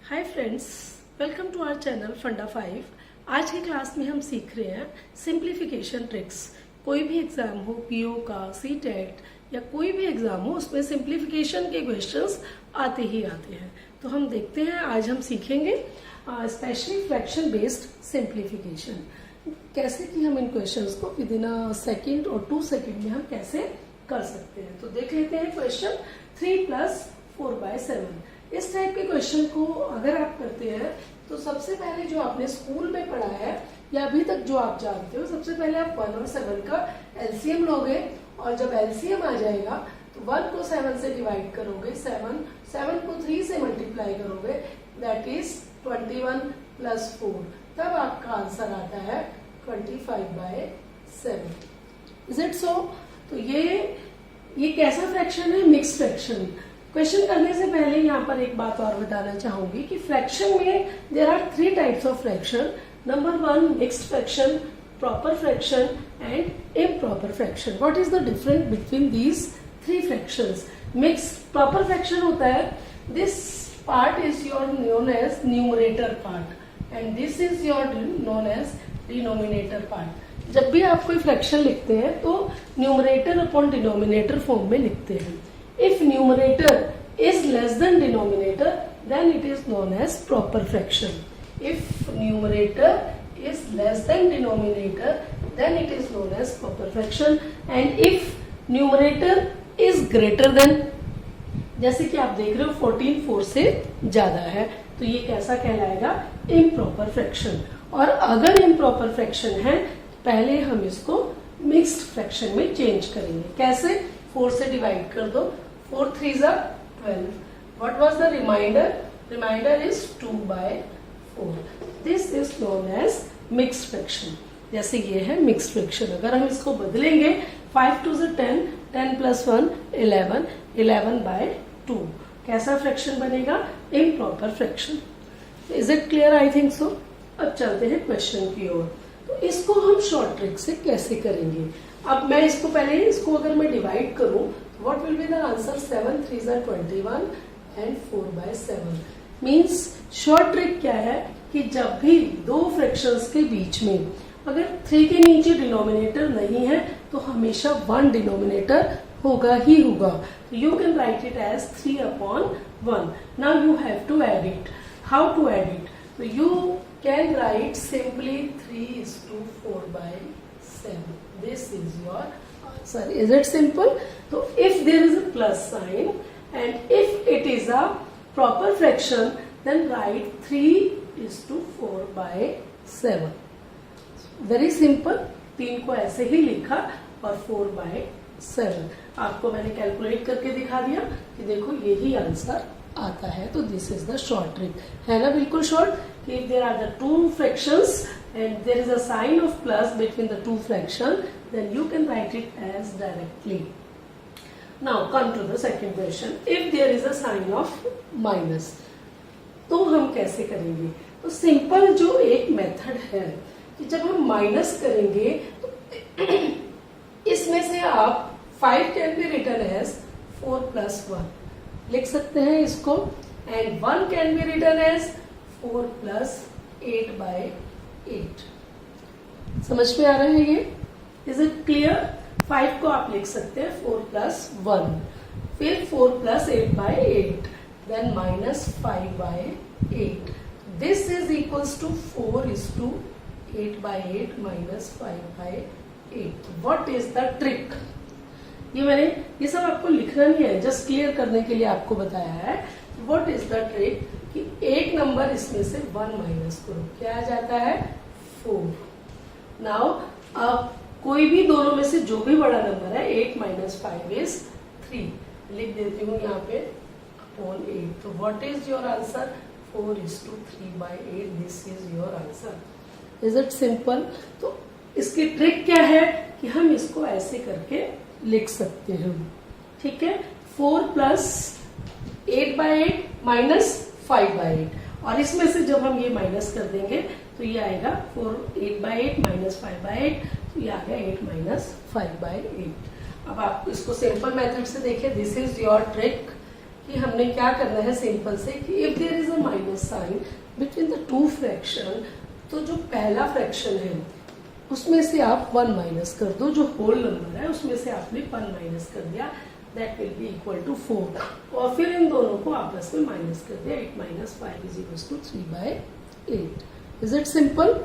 Hi friends, welcome to our channel Funda 5। आज की class में हम सीख रहे हैं सिंप्लीफिकेशन ट्रिक्स। कोई भी एग्जाम हो, पीओ का, सीटेट या कोई भी एग्जाम हो, उसमें सिंप्लीफिकेशन के क्वेश्चंस आते ही आते हैं। तो हम देखते हैं, आज हम सीखेंगे स्पेशली फ्रैक्शन बेस्ड सिंप्लीफिकेशन। कैसे कि हम इन क्वेश्चंस को विद इन अ सेकेंड और 2 सेकेंड में हम कैसे कर सकते हैं। तो देख लेते हैं क्वेश्चन 3 + 4/7। इस टाइप के क्वेश्चन को अगर आप करते हैं तो सबसे पहले जो आपने स्कूल में पढ़ा है या अभी तक जो आप जानते हो, सबसे पहले आप 1 और 7 का एलसीएम लोगे और जब एलसीएम आ जाएगा तो 1 को 7 से डिवाइड करोगे, 7 को 3 से मल्टीप्लाई करोगे, दैट इज 21 + 4। तब आपका आंसर आता है 25/7। इज इट सो? तो ये कैसा फ्रैक्शन है? Mix fraction. क्वेश्चन करने से पहले यहाँ पर एक बात और बताना चाहूंगी कि फ्रैक्शन में there are 3 types of fraction. Number 1 mixed fraction, proper fraction and improper fraction. What is the difference between these 3 fractions? Mixed proper fraction होता है, this part is your known as numerator part and this is your known as denominator part. जब भी आप कोई fraction लिखते हैं तो numerator upon denominator form में लिखते हैं। If numerator is less than denominator, then it is known as proper fraction. If numerator is less than denominator, then it is known as proper fraction. And if numerator is greater than, जैसे कि आप देख रहे हो 14 4 से ज्यादा है, तो ये कैसा कहलाएगा? improper fraction। और अगर improper fraction है, पहले हम इसको मिक्स्ड फ्रैक्शन में चेंज करेंगे। कैसे? 4 से डिवाइड कर दो, 4 3s are 12. What was the remainder? Remainder is 2/4. This is known as mixed fraction. जैसे ये है मिक्स्ड फ्रैक्शन। अगर हम इसको बदलेंगे 5 2s are 10, 10 + 1 11, 11/2। कैसा फ्रैक्शन बनेगा? Improper fraction. Is it clear? I think so. अब चलते हैं क्वेश्चन की ओर। तो इसको हम शॉर्ट ट्रिक से कैसे करेंगे? अब मैं इसको अगर मैं डिवाइड करूं, what will be the answer? 7 3s are 21 and 4/7। Means short trick क्या है कि जब भी 2 फ्रैक्शंस के बीच में अगर 3 के नीचे डिनोमिनेटर नहीं है तो हमेशा 1 डिनोमिनेटर होगा ही होगा। You can write it as 3/1। Now you have to add it. How to add it? तो you can write simply 3:4/7। This is your answer. Is it simple? So if there is a plus sign and if it is a proper fraction, then write 3:4/7. Very simple. 3 को ऐसे ही लिखा और 4/7 आपको मैंने calculate करके दिखा दिया कि देखो यही आंसर आता है। तो this is the short trick, है ना? बिल्कुल शॉर्ट। कि if there are the 2 fractions and there is a sign of plus between the 2 fraction, then you can write it as directly. Now come to the second question. If there is a sign of minus, तो हम कैसे करेंगे? तो simple जो एक method है कि जब हम माइनस करेंगे तो इसमें से आप 5 कैन बी रिटन एज 4 + 1 लिख सकते हैं इसको, and 1 can be written as 4 + 8/8। समझ में आ रहा है ये? Is it clear? 5 को आप लिख सकते हैं 4 + 1, फिर 4 + 8/8, then -5/8। This is equals to 4:8/8 - 5/8। What is the trick? ये सब आपको लिखना नहीं है, जस्ट क्लियर करने के लिए आपको बताया है। What is the trick? कि एक नंबर इसमें से 1 माइनस करो, क्या आ जाता है? 4। नाउ अब कोई भी दोनों में से जो भी बड़ा नंबर है, 8 - 5 is 3 लिख देती हूँ यहाँ पे अपॉन 8। तो what is your answer? 4:3/8। This is your answer. Is it simple? तो इसकी ट्रिक क्या है कि हम इसको ऐसे करके लिख सकते हैं। ठीक है? 4 + 8/8 - 5/8, और इसमें से जब हम ये माइनस कर देंगे तो ये आएगा 8/8 - 5/8, तो ये आ गया 8 - 5/8। अब आप इसको सिंपल मेथड से देखिए। दिस इज योर ट्रिक कि हमने क्या करना है सिंपल से कि if there is a minus sign between the two fraction, तो जो पहला फ्रैक्शन है उसमें से आप 1 माइनस कर दो, जो होल नंबर है उसमें से आपने 1 माइनस कर दिया, that will be equal to 4, और फिर इन दोनों को आपस में माइनस कर दिया, 8 minus 5 is equal to 3/8। Is it simple?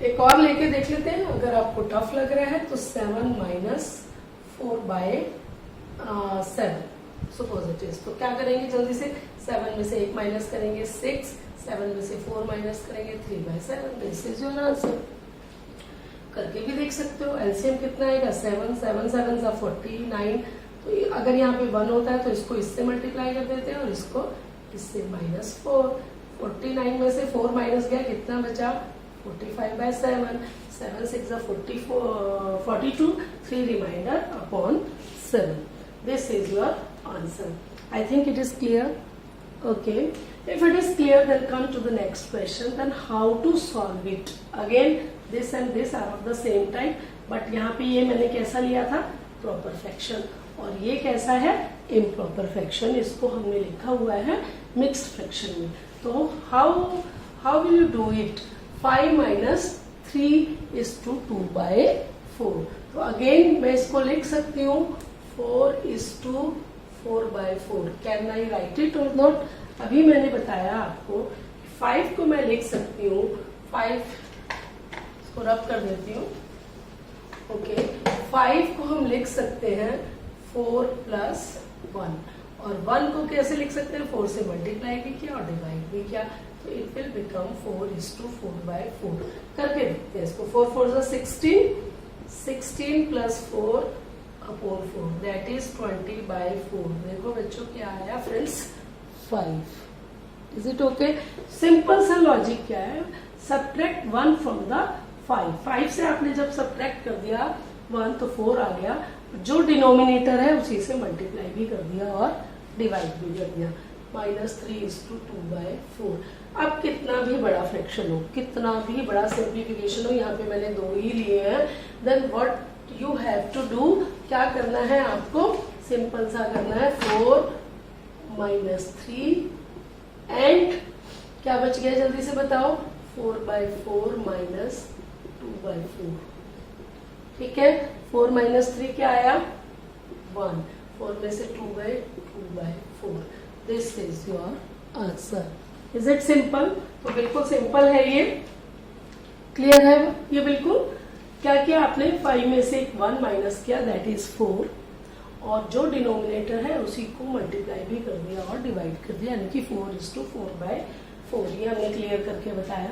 एक और लेके देख लेते हैं, अगर आपको टफ लग रहा है तो 7 माइनस 4/7 सपोज इट इज। तो क्या करेंगे जल्दी से, 7 में से 1 माइनस करेंगे 6, 7 में से 4 माइनस करेंगे 3/7। This is your answer. करके भी देख सकते हो। एलसीएम कितना आएगा, 7 7 7 49। तो अगर यहाँ पे 1 होता है तो इसको इससे मल्टीप्लाई कर देते हैं और इसको इससे -4। 49 में से 4 माइनस गया, कितना बचा, 45/7। 7 6 42, 3 remainder upon 7। This is your answer. I think it is clear. Okay, if it is clear, then come to the next question. Then how to solve it? Again, this and this are of the same type, but यहाँ पे ये मैंने कैसा लिया था, proper fraction, और ये कैसा है, improper fraction। इसको हमने लिखा हुआ है mixed fraction में। तो how will you do it? 5 minus 3 is to 2/4। तो again मैं इसको लिख सकती हूँ 4 is to 4/4। Can I right it और नॉट? अभी मैंने बताया आपको 5 को मैं लिख सकती हूँ, 5 इसको रब कर देती हूँ। ओके, 5 को हम लिख सकते हैं 4 + 1, और 1 को कैसे लिख सकते हैं, 4 से मल्टीप्लाई भी किया और डिवाइड भी किया, तो it will become 4 is to 4/4। करके देखते हैं इसको। 4 4 16, 16 + 4 अपॉन 4, दैट इज 20/4। देखो बच्चों क्या आया friends, 5। Is it okay? Simple सा लॉजिक क्या है, सब्ट्रैक्ट 1 फ्रॉम द 5। 5 से आपने जब सब्ट्रैक्ट कर दिया 1 तो 4 आ गया, जो डिनोमिनेटर है उसी से मल्टीप्लाई भी कर दिया और डिवाइड भी कर दिया। -3 is to 2/4। अब कितना भी बड़ा फ्रैक्शन हो, कितना भी बड़ा सिंप्लीफिकेशन हो, यहाँ पे मैंने 2 ही लिए हैं, then what you have to do, क्या करना है आपको, सिंपल सा करना है 4 - 3 एंड क्या बच गया जल्दी से बताओ, 4/4 - 2/4। ठीक है, 4 - 3 क्या आया, 1, 4 में से 2/4। This is your answer. Is it simple? तो बिल्कुल सिंपल है ये, क्लियर है ये बिल्कुल। क्या किया आपने, 5 में से 1 माइनस किया, दैट इज 4, और जो डिनोमिनेटर है उसी को मल्टीप्लाई भी कर दिया और डिवाइड कर दिया, यानी कि 4 is to 4/4। ये हमने क्लियर करके बताया।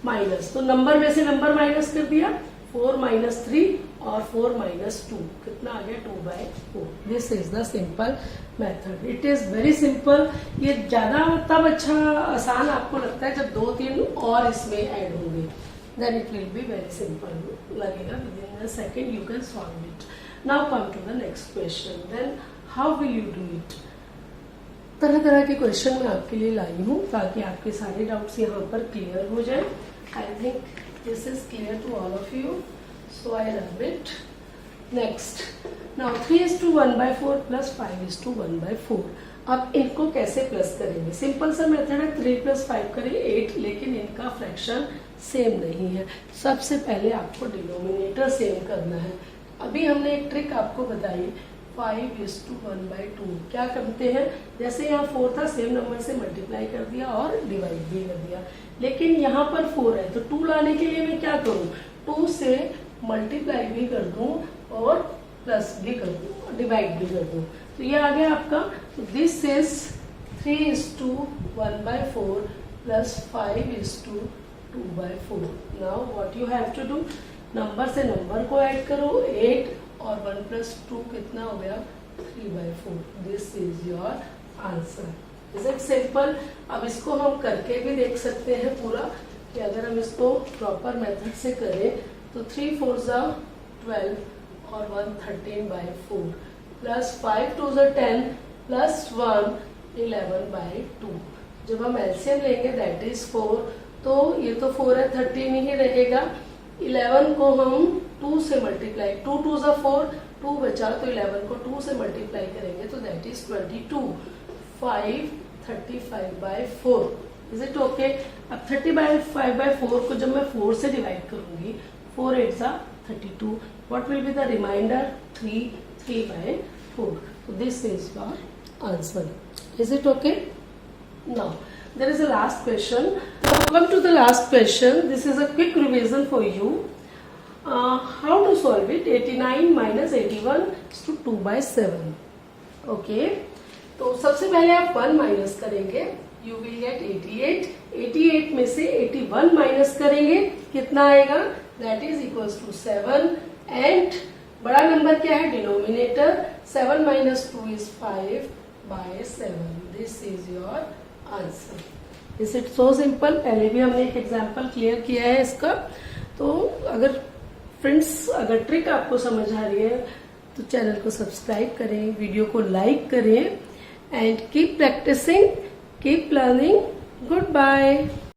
माइनस, तो नंबर में से नंबर माइनस कर दिया, 4 - 3 और 4 - 2, कितना आ गया, 2/4। This is the simple method. It is very simple. ये ज्यादा तब अच्छा आसान आपको लगता है जब 2-3 और इसमें ऐड होंगे, then it will be very simple लगेगा, within a second you can solve it। now come to the next question, then how will you do it? तरह तरह के क्वेश्चन मैं आपके लिए लाई हूँ ताकि आपके सारे डाउट्स यहाँ पर क्लियर हो जाए। I think this is clear to all of you, so I love it. Next, now 3 is to 1/4 + 5 is to 1/4। अब इनको कैसे प्लस करेंगे, सिंपल सा मेथड है, 3 + 5 करें 8, लेकिन इनका फ्रैक्शन सेम नहीं है। सबसे पहले आपको डिनोमिनेटर सेम करना है। अभी हमने एक ट्रिक आपको बताई, 5 is to 1/2। क्या करते हैं, जैसे यहाँ 4 था, सेम नंबर से मल्टीप्लाई कर दिया और डिवाइड भी कर दिया, लेकिन यहाँ पर 4 है तो 2 लाने के लिए मैं क्या करूँ, 2 से मल्टीप्लाई भी कर दूँ और प्लस भी कर दूँ, डिवाइड भी कर दूँ, तो ये आ गया आपका। This is 3 is to 1/4 + 5 is to 2/4। Now what you have to do, number से नंबर को ऐड करो, 8 और 1 + 2 कितना हो गया, 3/4। This is your answer. Is it simple? अब इसको हम करके भी देख सकते हैं पूरा, कि अगर हम इसको प्रॉपर मेथड से करें तो 3 4 12 और 1 13/4 + 5 2 10 + 1 11/2। जब हम एलसीएम लेंगे दैट इज 4, तो ये तो 4 है, 13 ही रहेगा। 11 को हम 2 से मल्टीप्लाई, 2 2 4, 2 बचा, तो 11 को 2 से मल्टीप्लाई करेंगे तो that is 22. 5 35/4. Is it okay? अब 35/4 को जब मैं 4 से डिवाइड करूंगी, 4 8 सा 32. What will be the remainder? 3/4. So this is your answer. Is it okay? Now there is a last question. Now come to the last question. This is a quick revision for you. How to solve it? 89 minus 81 is to 2/7. Okay. तो सबसे पहले आप 1 minus करेंगे, you will get 88. 88 में से 81 minus करेंगे, कितना आएगा? That is equals to 7. And बड़ा नंबर क्या है? Denominator. 7 minus 2 is 5/7. This is your answer. Is it so simple? पहले भी हमने एक एग्जाम्पल क्लियर किया है इसका. तो अगर फ्रेंड्स, अगर ट्रिक आपको समझ आ रही है तो चैनल को सब्सक्राइब करें, वीडियो को लाइक करें, and keep practicing, keep learning. Goodbye.